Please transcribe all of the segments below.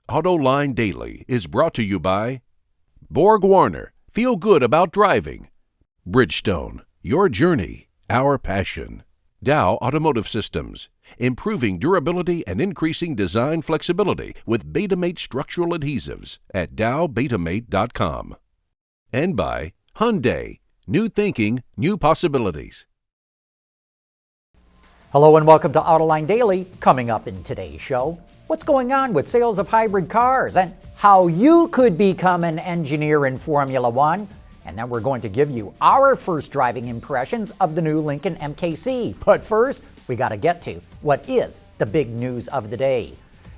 Autoline Daily is brought to you by Borg Warner, feel good about driving. Bridgestone, your journey, our passion. Dow Automotive Systems, improving durability and increasing design flexibility with Betamate structural adhesives at dowbetamate.com. And by Hyundai, new thinking, new possibilities. Hello and welcome to Autoline Daily. Coming up in today's show, what's going on with sales of hybrid cars and how you could become an engineer in Formula One. And then we're going to give you our first driving impressions of the new Lincoln MKC. But first, we got to get to what is the big news of the day.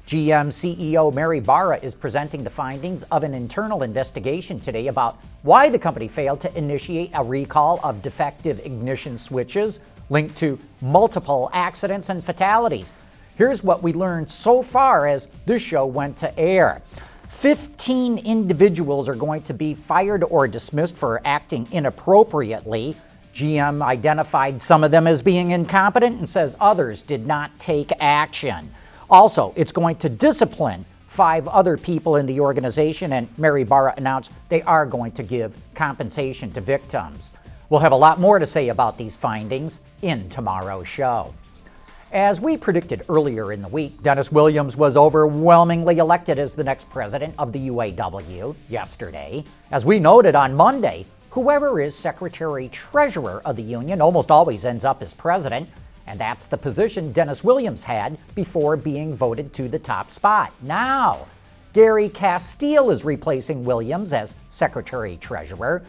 GM CEO Mary Barra is presenting the findings of an internal investigation today about why the company failed to initiate a recall of defective ignition switches linked to multiple accidents and fatalities. Here's what we learned so far as this show went to air. 15 individuals are going to be fired or dismissed for acting inappropriately. GM identified some of them as being incompetent and says others did not take action. Also, it's going to discipline 5 other people in the organization, and Mary Barra announced they are going to give compensation to victims. We'll have a lot more to say about these findings in tomorrow's show. As we predicted earlier in the week, Dennis Williams was overwhelmingly elected as the next president of the UAW yesterday. As we noted on Monday, whoever is secretary-treasurer of the union almost always ends up as president, and that's the position Dennis Williams had before being voted to the top spot. Now, Gary Castile is replacing Williams as secretary-treasurer,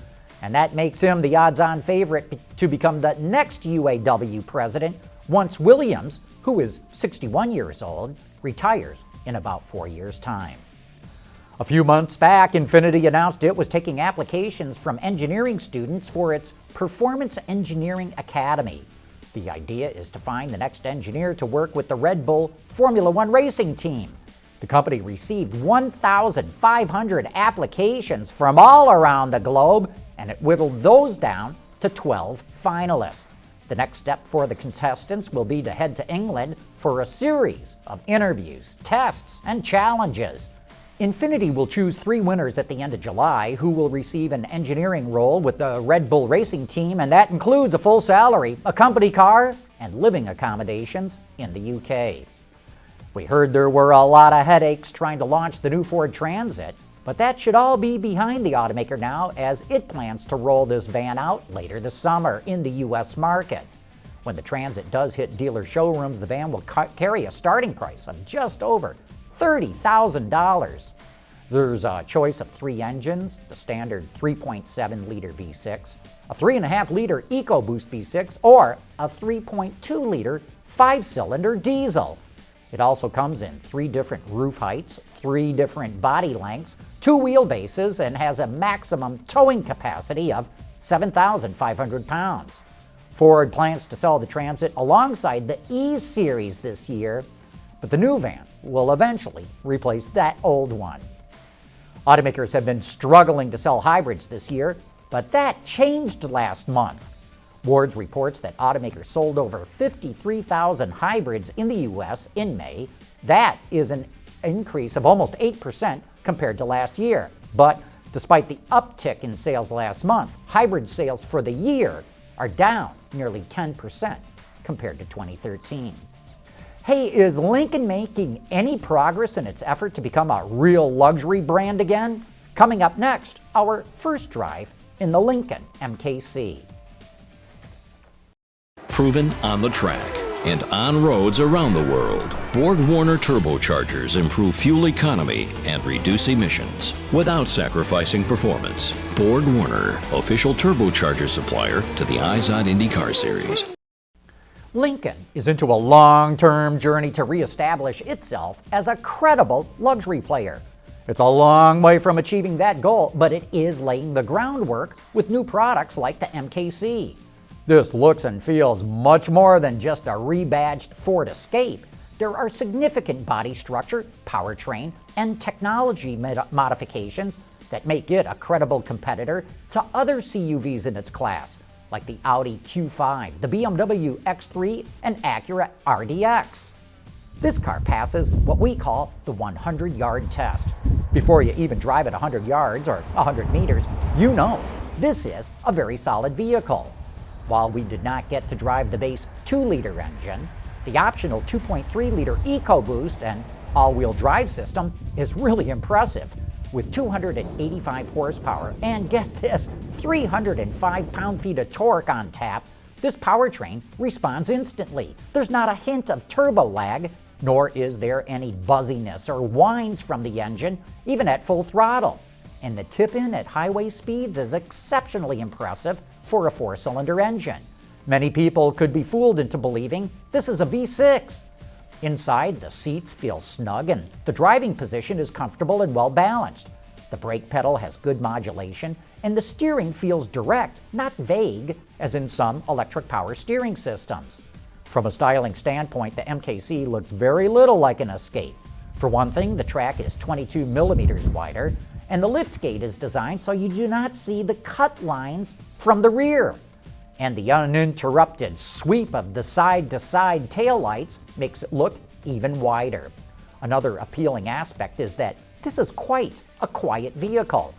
and that makes him the odds-on favorite to become the next UAW president once Williams, who is 61 years old, retires in about 4 years' time. A few months back, Infiniti announced it was taking applications from engineering students for its Performance Engineering Academy. The idea is to find the next engineer to work with the Red Bull Formula One racing team. The company received 1,500 applications from all around the globe, and it whittled those down to 12 finalists. The next step for the contestants will be to head to England for a series of interviews, tests, and challenges. Infiniti will choose 3 winners at the end of July who will receive an engineering role with the Red Bull racing team, and that includes a full salary, a company car, and living accommodations in the UK. We heard there were a lot of headaches trying to launch the new Ford Transit, but that should all be behind the automaker now as it plans to roll this van out later this summer in the U.S. market. When the Transit does hit dealer showrooms, the van will carry a starting price of just over $30,000. There's a choice of 3 engines, the standard 3.7-liter V6, a 3.5-liter EcoBoost V6, or a 3.2-liter 5-cylinder diesel. It also comes in 3 different roof heights, 3 different body lengths, 2 wheelbases, and has a maximum towing capacity of 7,500 pounds. Ford plans to sell the Transit alongside the E-Series this year, but the new van will eventually replace that old one. Automakers have been struggling to sell hybrids this year, but that changed last month. Wards reports that automakers sold over 53,000 hybrids in the U.S. in May. That is an increase of almost 8% compared to last year. But despite the uptick in sales last month, hybrid sales for the year are down nearly 10% compared to 2013. Hey, is Lincoln making any progress in its effort to become a real luxury brand again? Coming up next, our first drive in the Lincoln MKC. Proven on the track and on roads around the world, Borg Warner turbochargers improve fuel economy and reduce emissions without sacrificing performance. Borg Warner, official turbocharger supplier to the Izod IndyCar Series. Lincoln is into a long-term journey to reestablish itself as a credible luxury player. It's a long way from achieving that goal, but it is laying the groundwork with new products like the MKC. This looks and feels much more than just a rebadged Ford Escape. There are significant body structure, powertrain, and technology modifications that make it a credible competitor to other CUVs in its class, like the Audi Q5, the BMW X3, and Acura RDX. This car passes what we call the 100-yard test. Before you even drive it 100 yards or 100 meters, you know this is a very solid vehicle. While we did not get to drive the base 2-liter engine, the optional 2.3-liter EcoBoost and all-wheel drive system is really impressive. With 285 horsepower and, get this, 305 pound-feet of torque on tap, this powertrain responds instantly. There's not a hint of turbo lag, nor is there any buzziness or whines from the engine, even at full throttle. And the tip-in at highway speeds is exceptionally impressive for a 4-cylinder engine. Many people could be fooled into believing this is a V6. Inside, the seats feel snug and the driving position is comfortable and well balanced. The brake pedal has good modulation and the steering feels direct, not vague, as in some electric power steering systems. From a styling standpoint, the MKC looks very little like an Escape. For one thing, the track is 22 millimeters wider, and the liftgate is designed so you do not see the cut lines from the rear. And the uninterrupted sweep of the side-to-side taillights makes it look even wider. Another appealing aspect is that this is quite a quiet vehicle.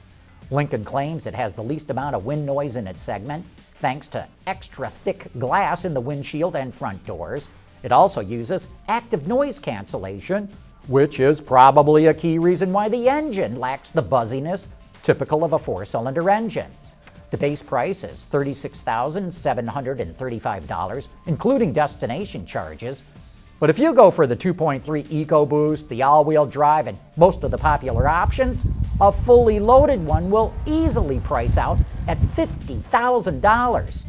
Lincoln claims it has the least amount of wind noise in its segment, thanks to extra thick glass in the windshield and front doors. It also uses active noise cancellation, which is probably a key reason why the engine lacks the buzziness typical of a 4-cylinder engine. The base price is $36,735, including destination charges. But if you go for the 2.3 EcoBoost, the all-wheel drive, and most of the popular options, a fully loaded one will easily price out at $50,000.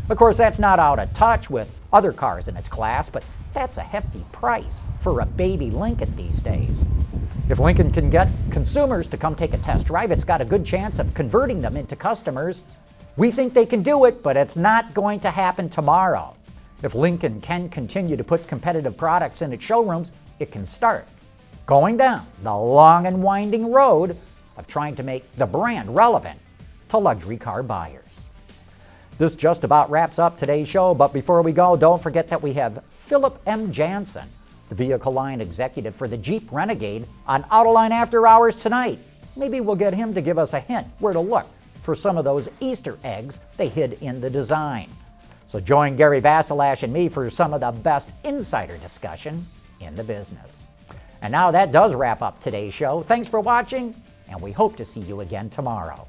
Of course, that's not out of touch with other cars in its class, but that's a hefty price for a baby Lincoln these days. If Lincoln can get consumers to come take a test drive, it's got a good chance of converting them into customers. We think they can do it, but it's not going to happen tomorrow. If Lincoln can continue to put competitive products in its showrooms, it can start going down the long and winding road of trying to make the brand relevant to luxury car buyers. This just about wraps up today's show, but before we go, don't forget that we have Philip M. Jansen, the vehicle line executive for the Jeep Renegade, on Autoline After Hours tonight. Maybe we'll get him to give us a hint where to look for some of those Easter eggs they hid in the design. So join Gary Vasilash and me for some of the best insider discussion in the business. And now that does wrap up today's show. Thanks for watching, and we hope to see you again tomorrow.